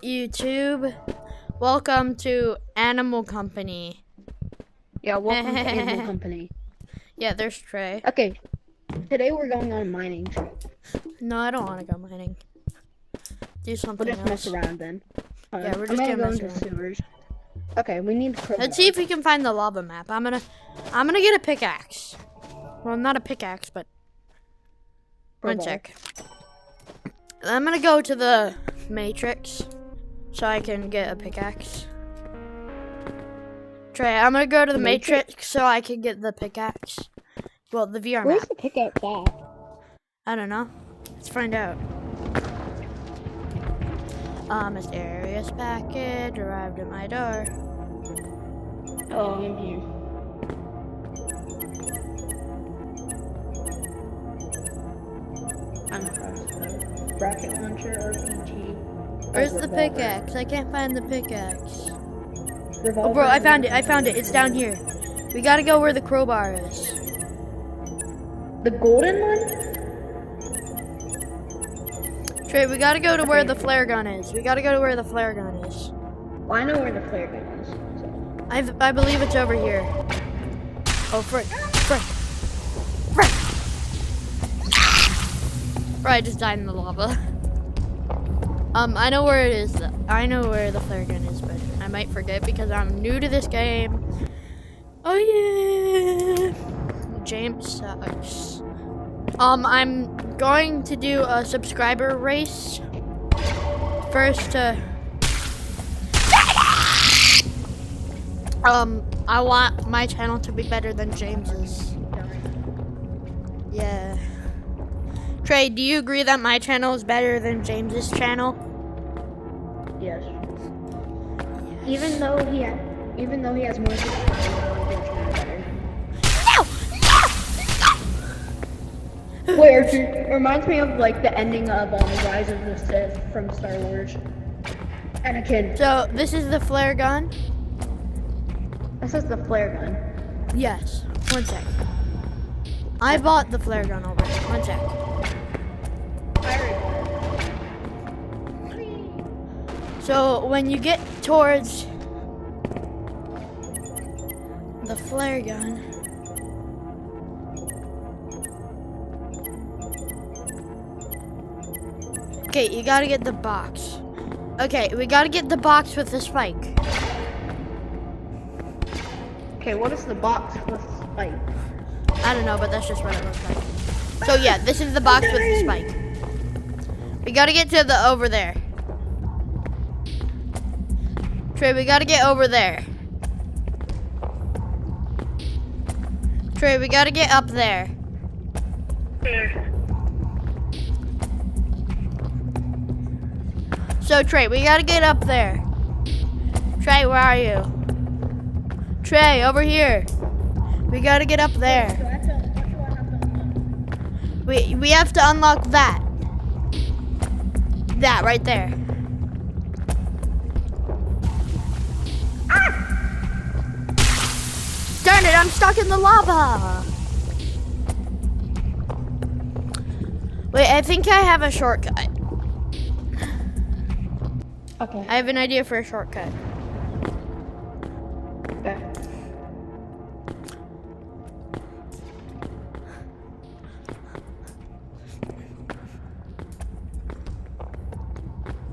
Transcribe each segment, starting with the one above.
YouTube. Welcome to Animal Company. Yeah, welcome to Animal Company. Yeah, there's Trey. Okay, today we're going on a mining trip. No, I don't want to go mining. Do something We'll just else. mess around then. Yeah, we're just I'm gonna go mess into around. sewers. Okay, we need crowbar. Let's see if we can find the lava map. I'm gonna get a pickaxe. Well, not a pickaxe, but one sec. I'm gonna go to the matrix so I can get a pickaxe. Trey, I'm gonna go to the matrix so I can get the pickaxe. Well, the VR Where's map. the pickaxe at? I don't know. Let's find out. Mysterious package arrived at my door. Oh, I'm here. I'm crossbow. Rocket launcher, RPG. Where's the pickaxe? I can't find the pickaxe. Revolver. Oh, bro, I found it. I found it. It's down here. We gotta go where the crowbar is. The golden one? Trey, we gotta go to where the flare gun is. We gotta go to where the flare gun is. Well, I know where the flare gun is. So. I believe it's over here. Oh, frick. Frick. Frick. Bro, I just died in the lava. I know where it is. I know where the flare gun is, but I might forget because I'm new to this game. Oh, yeah. James sucks. I'm going to do a subscriber race. First to... I want my channel to be better than James's. Yeah. Trey, do you agree that my channel is better than James's channel? Yes. Even though he has more subscribers, I think he's better. Wait, it reminds me of like the ending of Rise of the Sith from Star Wars. Anakin. So this is the flare gun. This is the flare gun. Yes. One sec. I bought the flare gun already. One sec. So when you get towards the flare gun, okay, you gotta get the box. Okay, we gotta get the box with the spike. Okay, what is the box with spike? I don't know, but that's just what it looks like. So yeah, this is the box with the spike. We gotta get to the over there. Trey, we gotta get over there. Trey, we gotta get up there. So Trey, we gotta get up there. Trey, where are you? Trey, over here. We gotta get up there. We have to unlock that. That right there. Darn it, I'm stuck in the lava. Wait, I think I have a shortcut. Okay. I have an idea for a shortcut. Okay.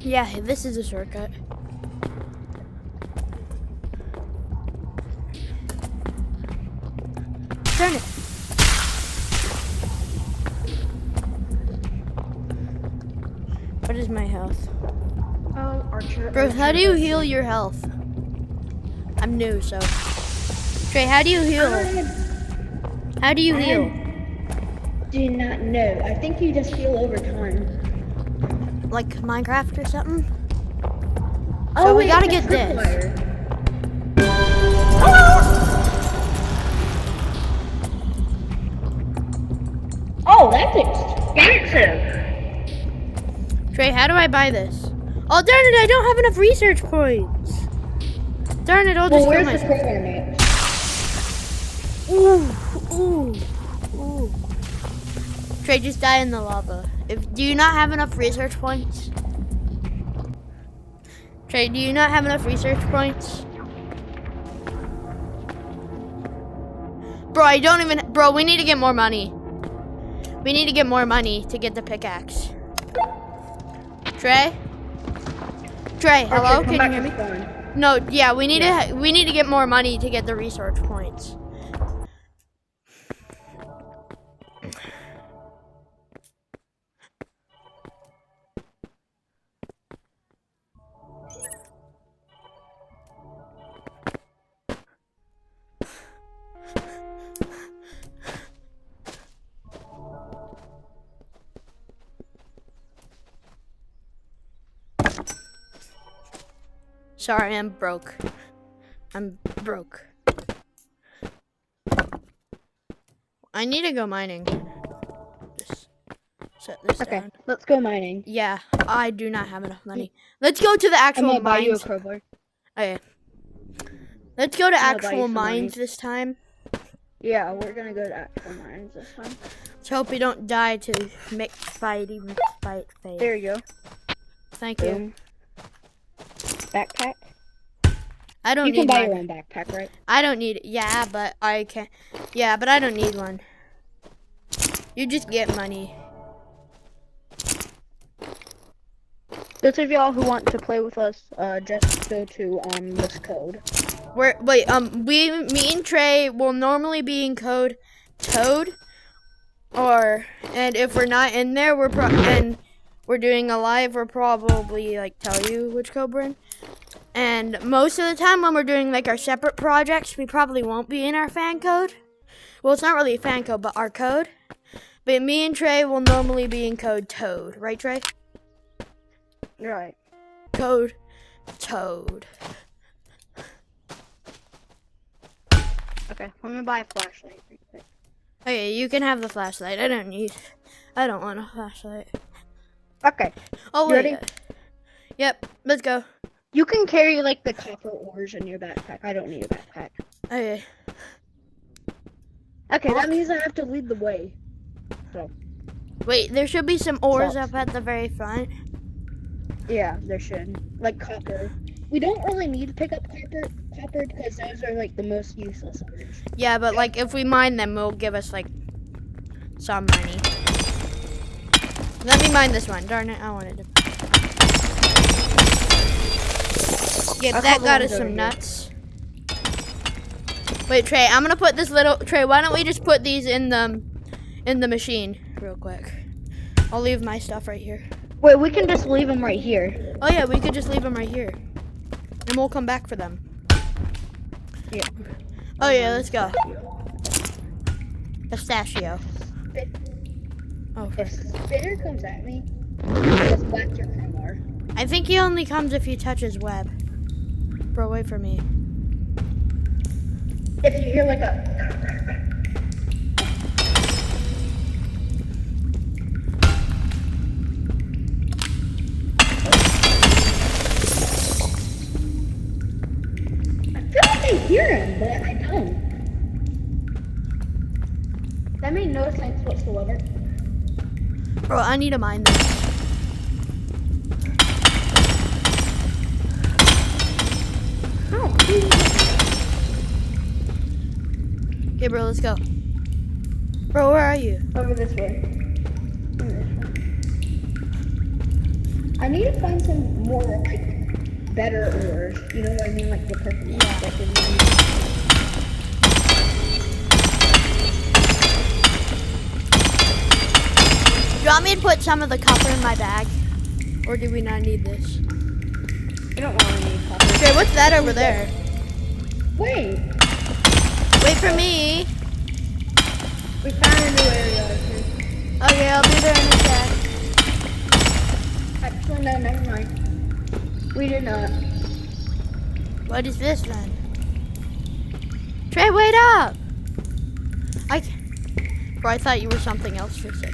Yeah, this is a shortcut. Darn it. What is my health? Oh, Archer. Bro, how do you heal your health? I'm new, so. Trey, how do you heal? How do you heal? Do not know. I think you just heal over time. Like Minecraft or something? Oh, So we wait, gotta the get this. tripwire. Oh, that's expensive. Trey, how do I buy this? Oh, darn it, I don't have enough research points. Darn it, I'll just kill Where's the myself. tripwire, mate? Ooh. Trey, just die in the lava. Do you not have enough research points? Trey, do you not have enough research points? Bro, I don't even... Bro, we need to get more money. We need to get more money to get the pickaxe. Trey? Trey, hello? Can you hear me? No, yeah, we need to get more money to get the research points. Sorry, I'm broke. I'm broke. I need to go mining. Just set this down. Okay, let's go mining. Yeah, I do not have enough money. Let's go to the actual I'm gonna buy you a mines. crowbar. Okay. Let's go to I'm gonna buy you actual some mines money. this time. Yeah, we're gonna go to actual mines this time. Let's hope we don't die to mixed fighting fight phase. There you go. Thank you. Boom. Backpack. I don't You can need buy one. your own backpack, right? I don't need it. Yeah, but I can. Yeah, but I don't need one. You just get money. Those of y'all who want to play with us, just go to this code. Me and Trey will normally be in code Toad, and if we're not in there, we're doing a live, we'll probably like tell you which code we're in. And most of the time when we're doing like our separate projects, we probably won't be in our fan code. Well, it's not really a fan code, but our code. But me and Trey will normally be in code Toad, right, Trey? Right. Code Toad. Okay, let me buy a flashlight real quick. Okay, you can have the flashlight. I don't want a flashlight. Okay. Oh, You wait. ready? Yep, let's go. You can carry like the copper ores in your backpack. I don't need a backpack. Okay. Okay, that means I have to lead the way. So, Wait, there should be some ores Salt. up at the very front. yeah, there should. Like copper. We don't really need to pick up copper because those are like the most useless ores. Yeah, but like if we mine them, it'll give us like some money. Let me mine this one. Darn it, I wanted to. Yeah, I'll that call got the us ones some over nuts. Wait, Trey, I'm gonna put this little Trey. Why don't we just put these in the machine real quick? I'll leave my stuff right here. Wait, we can just leave them right here. Oh yeah, we could just leave them right here, and we'll come back for them. Yeah. Oh yeah, let's go. Pistachio. Oh, If Spitter comes at me, just whack your crowbar. I think he only comes if you touch his web. Bro, wait for me. If you hear like a... I feel like I hear him, but I don't. That made no sense whatsoever. Bro, I need to mine this. Oh, Okay, bro, let's go. Bro, where are you? over this way. I need to find some more, like, better ores. You know what I mean? Like the perfect ones that can be Do you want me to put some of the copper in my bag? Or do we not need this? You don't want any copper. Okay, what's that over there? Wait! Wait for me. We found a new area. Okay, I'll be there in a sec. Actually, no, never mind. We did not. What is this then? Trey, wait up! Bro, I thought you were something else for a sec.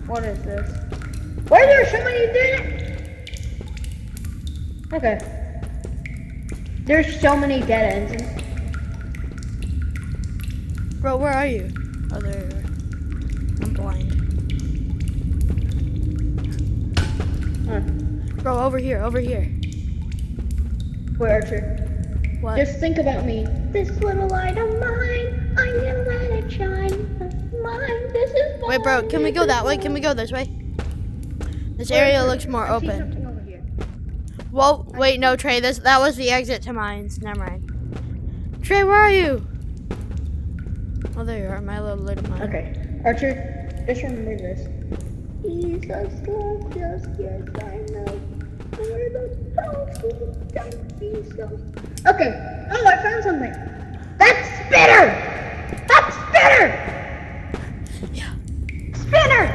What is this? Why are there so many dead? Okay. There's so many dead ends. Bro, where are you? Oh, there you are. I'm blind. Huh. Bro, over here, over here. Where, Archer? What? Just think about me. This little light of mine, I am let it shine. Mine, this is mine. Wait, bro, can we go that way? Can we go this way? This area looks more I see open. something over here. Whoa, wait, no, Trey, that was the exit to mines. Never mind. Trey, where are you? Oh, there you are, my little mine. Okay, Archer, just remember this. Jesus loves us, yes, I know. We're the dogs who don't be so. Okay, oh, I found something. That's Spitter! That's Spitter! Yeah. Spinner!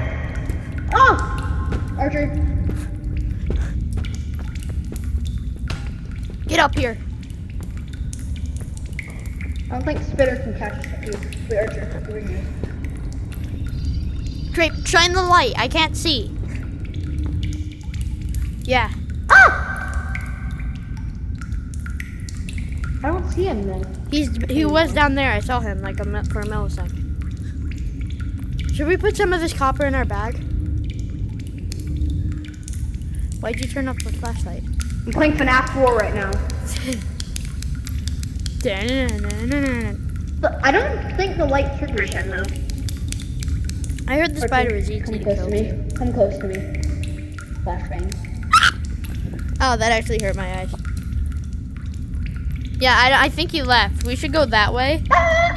Oh! Archer, Get up here. I don't think Spitter can catch us up here. Wait, Archer, over here. Trey, shine the light. I can't see. Yeah. Ah! I don't see him then. He was down there. I saw him like for a millisecond. Should we put some of this copper in our bag? Why'd you turn off the flashlight? I'm playing FNAF 4 right now. But I don't think the light triggers him now. I heard the spider was easy Come to close kill. to me. Come close to me. Flashbang. Oh, that actually hurt my eyes. Yeah, I think he left. We should go that way. Ah!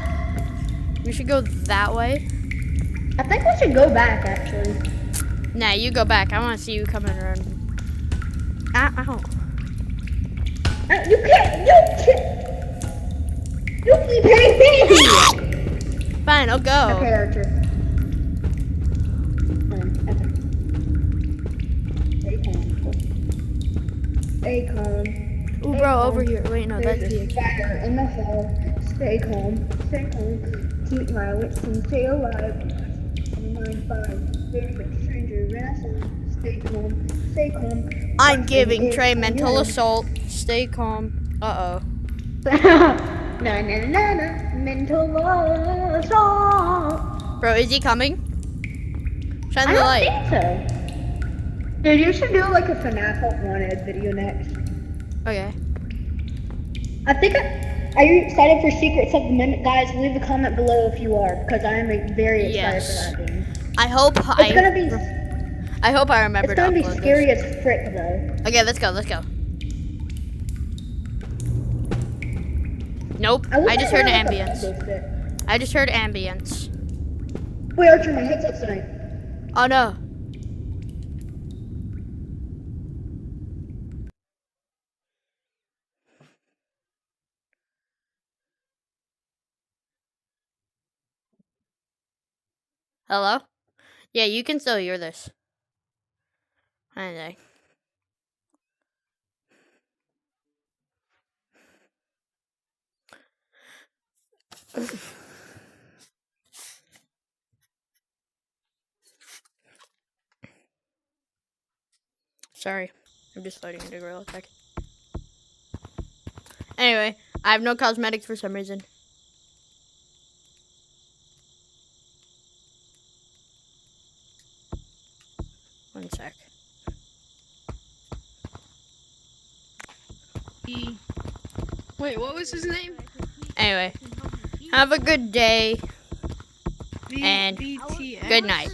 We should go that way. I think we should go back, actually. Nah, you go back. I want to see you coming around. Ow. You can't! You keep hitting me! Fine, I'll go. Okay, Archer. Stay calm. Ooh, bro, over here. Wait, no, that's There's a the fire in the hall. Stay calm. Stay calm. Keep my wits and stay alive. I'm 9-5. There's a stranger inside. Stay calm. Stay calm. I'm giving Trey mental assault. Stay calm. Uh-oh. Na na na na. Mental assault. Bro, is he coming? Shine I the don't light. think so. Dude, you should do like a FNAF wanted video next. Okay. I think. Are you excited for Secrets of the Mimic, guys? Leave a comment below if you are, because I am very excited for that game. I hope It's gonna be. I hope I remember It's to gonna be upload scary this. as frick, though. Okay, let's go. Nope. I just heard ambience. I just heard ambience. Wait, Archer, my headset's tonight. Oh no. Hello? Yeah, you can still hear this. I know. Sorry. I'm just loading into Gorilla Tech. Anyway, I have no cosmetics for some reason. One sec. Wait, what was his name? Anyway, have a good day and BTS? good night.